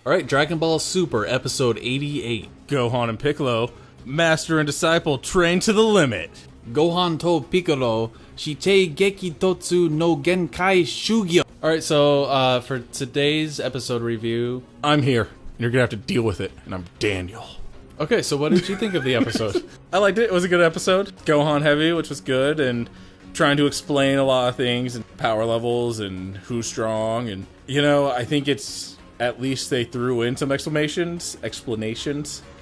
Alright, Dragon Ball Super, episode 88. Gohan and Piccolo, master and disciple, trained to the limit. Gohan told Piccolo, Shitei Gekitotsu no Genkai Shugyō. Alright, so for today's episode review, I'm here, and you're gonna have to deal with it, and I'm Daniel. Okay, so what did you think of the episode? I liked it. It was a good episode. Gohan heavy, which was good, and trying to explain a lot of things, and power levels, and who's strong, and, I think it's, at least they threw in some explanations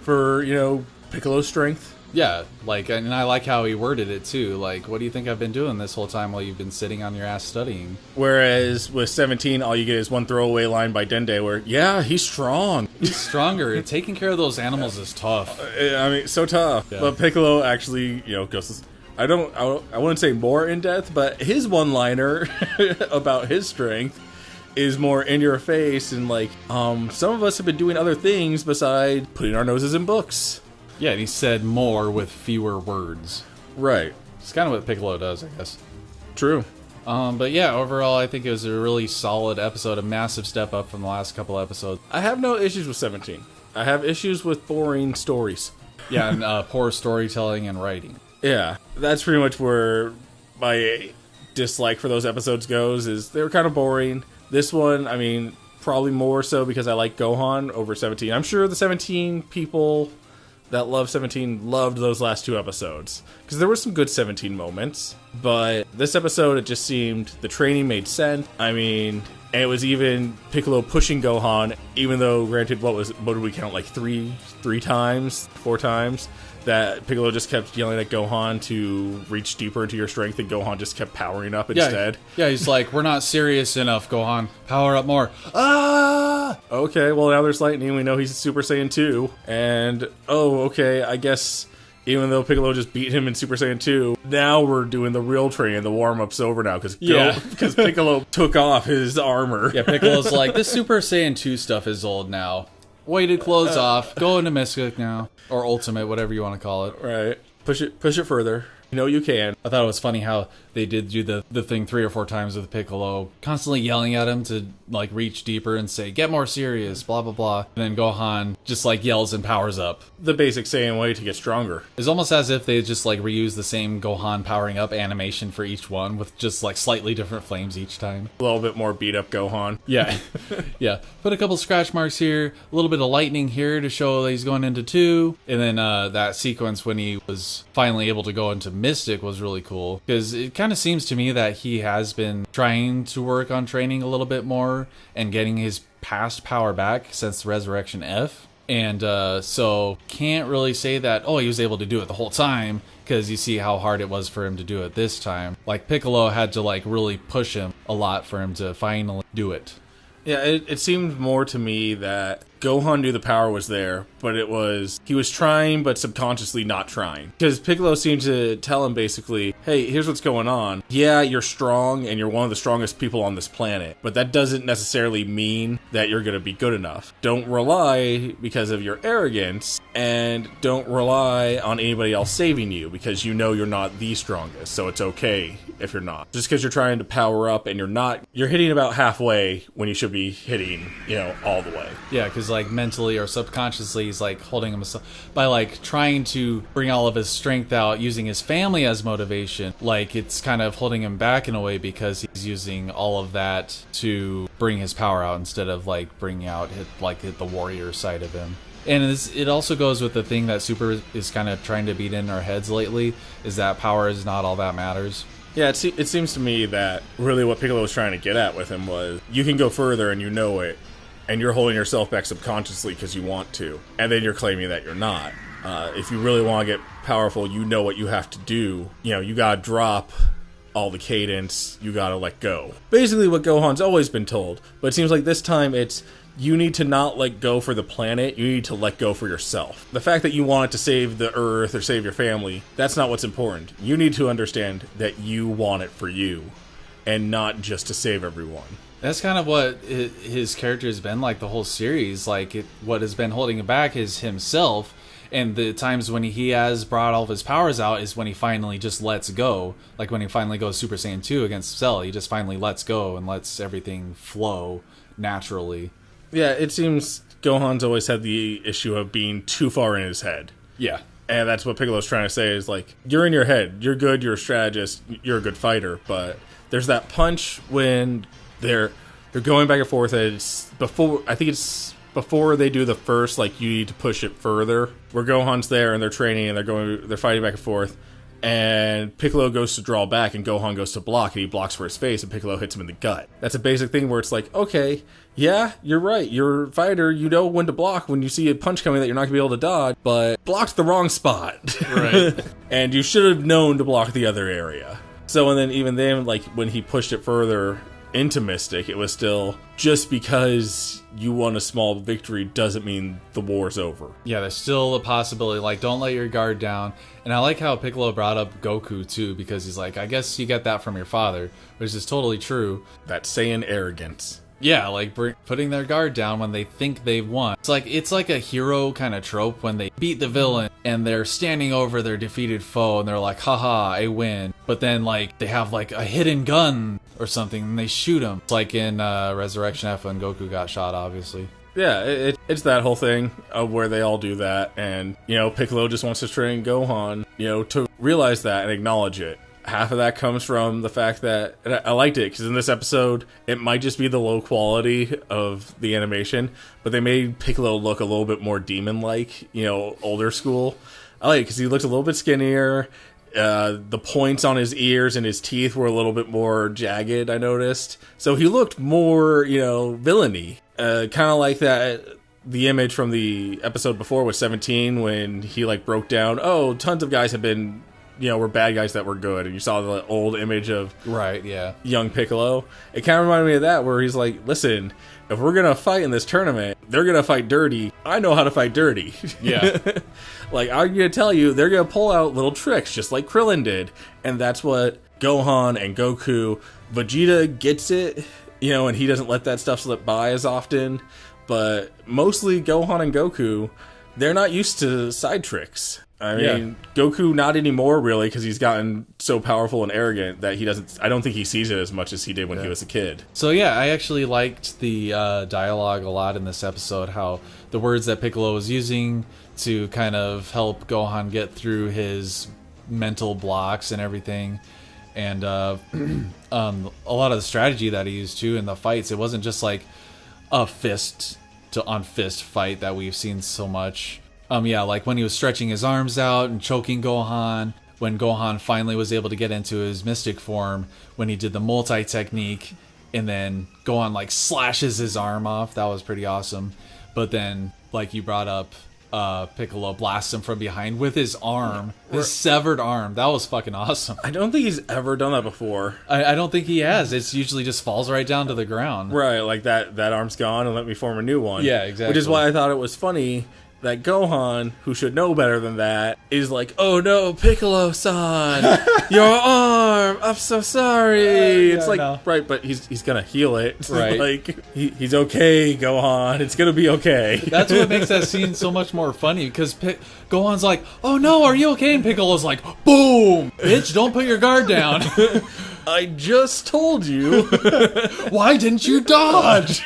for, Piccolo's strength. Yeah, and I like how he worded it too. Like, what do you think I've been doing this whole time while you've been sitting on your ass studying? Whereas with 17, all you get is one throwaway line by Dende where, yeah, he's strong. He's stronger. Taking care of those animals is tough. I mean, so tough. Yeah. But Piccolo actually, goes, I wouldn't say more in depth, but his one-liner about his strength is more in your face and some of us have been doing other things besides putting our noses in books. Yeah, and he said more with fewer words. Right. It's kind of what Piccolo does, I guess. True. But yeah, overall, I think it was a really solid episode, a massive step up from the last couple episodes. I have no issues with 17. I have issues with boring stories. Yeah, and poor storytelling and writing. Yeah, that's pretty much where my dislike for those episodes goes, is they were kind of boring. This one, I mean, probably more so because I like Gohan over 17. I'm sure the 17 people that love 17 loved those last two episodes, because there were some good 17 moments, but this episode, it just seemed the training made sense. I mean, and it was even Piccolo pushing Gohan, even though, granted, what did we count, like four times, that Piccolo just kept yelling at Gohan to reach deeper into your strength, and Gohan just kept powering up instead. Yeah, he's like, we're not serious enough, Gohan. Power up more. Ah! Okay, well, now there's lightning. We know he's Super Saiyan 2. And, okay, I guess even though Piccolo just beat him in Super Saiyan 2, now we're doing the real training. The warm-up's over now, because Piccolo took off his armor. Yeah, Piccolo's like, this Super Saiyan 2 stuff is old now. Weighted clothes off. Go into Mystic now. Or Ultimate, whatever you want to call it. Right. Push it further. You know you can. I thought it was funny how they did do the thing 3 or 4 times with Piccolo, constantly yelling at him to reach deeper and say, get more serious, blah blah blah. And then Gohan just yells and powers up. The basic Saiyan way to get stronger. It's almost as if they just reused the same Gohan powering up animation for each one, with just slightly different flames each time. A little bit more beat up Gohan. Yeah. Yeah. Put a couple scratch marks here, a little bit of lightning here to show that he's going into 2. And then that sequence when he was finally able to go into Mystic was really cool, because it kind of seems to me that he has been trying to work on training a little bit more and getting his past power back since Resurrection F. And so can't really say that, he was able to do it the whole time, because you see how hard it was for him to do it this time. Piccolo had to really push him a lot for him to finally do it. Yeah, it seemed more to me that Gohan knew the power was there, but he was trying, but subconsciously not trying. Because Piccolo seemed to tell him basically, hey, here's what's going on. Yeah, you're strong, and you're one of the strongest people on this planet, but that doesn't necessarily mean that you're going to be good enough. Don't rely because of your arrogance, and don't rely on anybody else saving you, because you know you're not the strongest, so it's okay if you're not. Just because you're trying to power up and you're hitting about halfway when you should be hitting, all the way. Yeah, because mentally or subconsciously he's holding himself by trying to bring all of his strength out using his family as motivation. It's kind of holding him back in a way, because he's using all of that to bring his power out instead of bringing out the warrior side of him. And it also goes with the thing that Super is kind of trying to beat in our heads lately, is that power is not all that matters. Yeah, it seems to me that really what Piccolo was trying to get at with him was, you can go further and you know it, and you're holding yourself back subconsciously because you want to, and then you're claiming that you're not. If you really want to get powerful, you know what you have to do. You gotta drop all the cadence, you gotta let go. Basically what Gohan's always been told, but it seems like this time it's, you need to not let go for the planet, you need to let go for yourself. The fact that you want it to save the Earth or save your family, that's not what's important. You need to understand that you want it for you, and not just to save everyone. That's kind of what his character has been the whole series. What has been holding him back is himself, and the times when he has brought all of his powers out is when he finally just lets go. When he finally goes Super Saiyan 2 against Cell, he just finally lets go and lets everything flow naturally. Yeah, it seems Gohan's always had the issue of being too far in his head. Yeah. And that's what Piccolo's trying to say is, like, you're in your head. You're good. You're a strategist. You're a good fighter. But there's that punch when they're going back and forth. It's before, I think it's before they do the first, like, you need to push it further, where Gohan's there and they're training and they're fighting back and forth. And Piccolo goes to draw back and Gohan goes to block and he blocks for his face and Piccolo hits him in the gut. That's a basic thing where it's like, okay, yeah, you're right. You're a fighter. You know when to block when you see a punch coming that you're not going to be able to dodge, but blocked the wrong spot. Right. And you should have known to block the other area. So, and then even then, like, when he pushed it further into Mystic, it was still, just because you won a small victory doesn't mean the war's over. Yeah, there's still a possibility, like, don't let your guard down. And I like how Piccolo brought up Goku, too, because he's like, I guess you get that from your father, which is totally true. That Saiyan arrogance. Yeah, like, putting their guard down when they think they've won. It's like a hero kind of trope when they beat the villain and they're standing over their defeated foe and they're like, haha, I win. But then, like, they have, like, a hidden gun or something and they shoot him. It's like in Resurrection F when Goku got shot, obviously. Yeah, it's that whole thing of where they all do that. And, you know, Piccolo just wants to train Gohan, you know, to realize that and acknowledge it. Half of that comes from the fact that, and I liked it, because in this episode, it might just be the low quality of the animation, but they made Piccolo look a little bit more demon-like, you know, older school. I like it, because he looked a little bit skinnier. The points on his ears and his teeth were a little bit more jagged, I noticed. So he looked more, you know, villainy. Kind of like that, the image from the episode before with 17, when he, like, broke down, oh, tons of guys have been, you know, were bad guys that were good, and you saw the old image of right, yeah, young Piccolo. It kind of reminded me of that, where he's like, listen, if we're gonna fight in this tournament, they're gonna fight dirty. I know how to fight dirty. Yeah. Like, I'm gonna tell you, they're gonna pull out little tricks, just like Krillin did. And that's what Gohan and Goku, Vegeta gets it, you know, and he doesn't let that stuff slip by as often. But mostly Gohan and Goku, they're not used to side tricks. I mean, Goku not anymore, really, because he's gotten so powerful and arrogant that I don't think he sees it as much as he did when he was a kid. So yeah, I actually liked the dialogue a lot in this episode, how the words that Piccolo was using to kind of help Gohan get through his mental blocks and everything. And a lot of the strategy that he used, too, in the fights, it wasn't just like a fist-to-on-fist fight that we've seen so much. Yeah, like when he was stretching his arms out and choking Gohan, when Gohan finally was able to get into his mystic form, when he did the multi-technique, and then Gohan, like, slashes his arm off. That was pretty awesome. But then, like you brought up, Piccolo blasts him from behind with his arm, his severed arm. That was fucking awesome. I don't think he's ever done that before. I don't think he has. It's usually just falls right down to the ground. Right, like that arm's gone and let me form a new one. Yeah, exactly. Which is why I thought it was funny that Gohan, who should know better than that, is like, oh no, Piccolo-san, your arm, I'm so sorry. It's like, right, but he's gonna heal it. Right. Like, he's okay, Gohan, it's gonna be okay. That's what makes that scene so much more funny, because Gohan's like, oh no, are you okay? And Piccolo's like, boom, bitch, don't put your guard down. I just told you. Why didn't you dodge?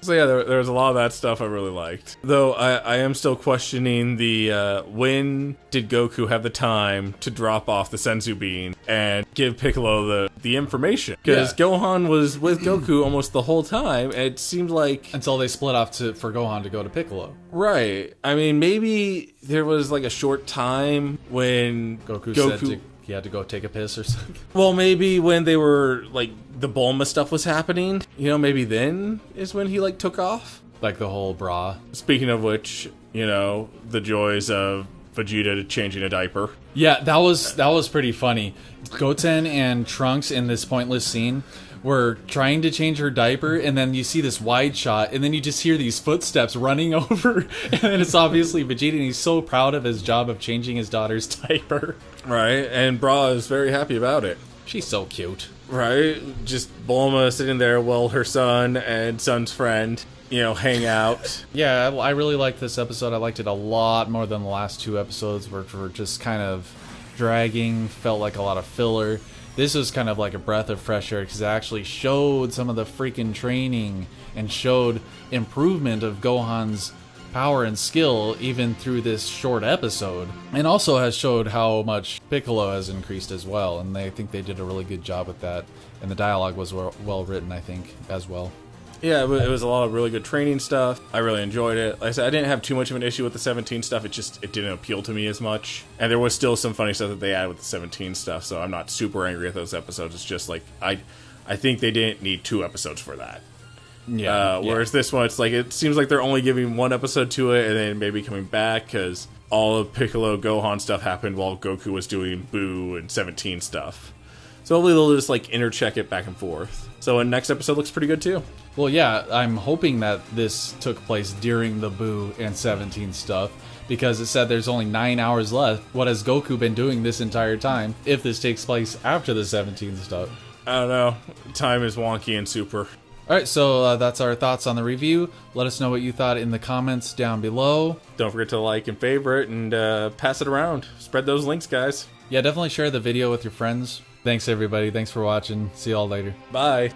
So yeah, there was a lot of that stuff I really liked. Though I am still questioning the when did Goku have the time to drop off the Senzu Bean and give Piccolo the information? Because Gohan was with Goku almost the whole time. And it seemed like until they split off for Gohan to go to Piccolo. Right. I mean, maybe there was like a short time when Goku said he had to go take a piss or something. Well, maybe when they were, like, the Bulma stuff was happening, you know, maybe then is when he, like, took off. Like the whole bra. Speaking of which, you know, the joys of Vegeta changing a diaper. Yeah, that was pretty funny. Goten and Trunks in this pointless scene were trying to change her diaper, and then you see this wide shot, and then you just hear these footsteps running over, and then it's obviously Vegeta, and he's so proud of his job of changing his daughter's diaper. Right, and Bra is very happy about it. She's so cute. Right, just Bulma sitting there while her son and son's friend, you know, hang out. Yeah, I really liked this episode. I liked it a lot more than the last two episodes, which were just kind of dragging, felt like a lot of filler. this was kind of like a breath of fresh air because it actually showed some of the freaking training and showed improvement of Gohan's power and skill even through this short episode, and also has showed how much Piccolo has increased as well, and I think they did a really good job with that, and the dialogue was well written, I think, as well. Yeah, it was a lot of really good training stuff. I really enjoyed it. Like I said, I didn't have too much of an issue with the 17 stuff. It didn't appeal to me as much. And there was still some funny stuff that they added with the 17 stuff, so I'm not super angry at those episodes. It's just like, I think they didn't need 2 episodes for that. Whereas this one, it's like, it seems like they're only giving 1 episode to it and then maybe coming back because all of Piccolo Gohan stuff happened while Goku was doing Boo and 17 stuff. So hopefully they'll just like intercheck it back and forth. So the next episode looks pretty good too. Well, yeah, I'm hoping that this took place during the Boo and 17 stuff, because it said there's only 9 hours left. What has Goku been doing this entire time if this takes place after the 17 stuff? I don't know. Time is wonky and super. Alright, so that's our thoughts on the review. Let us know what you thought in the comments down below. Don't forget to like and favorite and pass it around. Spread those links, guys. Yeah, definitely share the video with your friends. Thanks, everybody. Thanks for watching. See y'all later. Bye.